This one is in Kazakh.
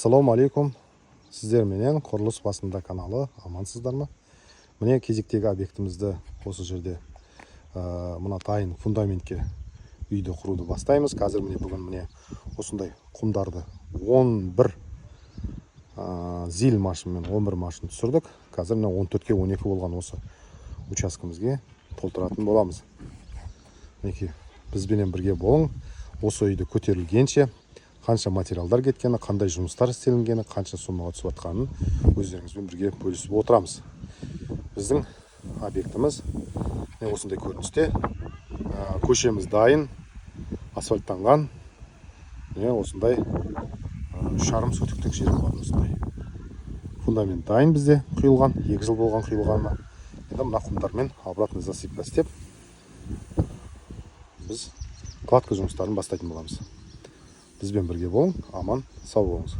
Ассаламу алейкум. Сіздер менен құрылыс басында каналы, амансыздар ма? Міне кезектегі объектімізді осы жерде мына дайын фундаментке үйді құруды бастаймыз. Қазір міне бүгін міне осындай құмдарды 11 зил машинмен 11 машин түсірдік. Қазір міне 14-ке 12 болған осы учаскемізге толтыратын боламыз. Мінекей бізбенен бірге болың. Осы үйді көтерілгенше қанша материалдар кеткені, қандай жұмыстар істелінгені, қанша сомаға түсіп жатқанын өздеріңізбен бірге бөлісіп отырамыз. Біздің объектіміз осындай көріністе. Көшеміз дайын, асфальттанған. Осындай 3,5 сотықтық жер болатын осындай. Фундамент дайын бізде құйылған, 2 жыл болған құйылғаны. Енді мына құмдармен обратный засыпка істеп, біз кладка жұмыстарын бастайтын боламыз. Бізбен бірге болың, аман, сау болыңыз.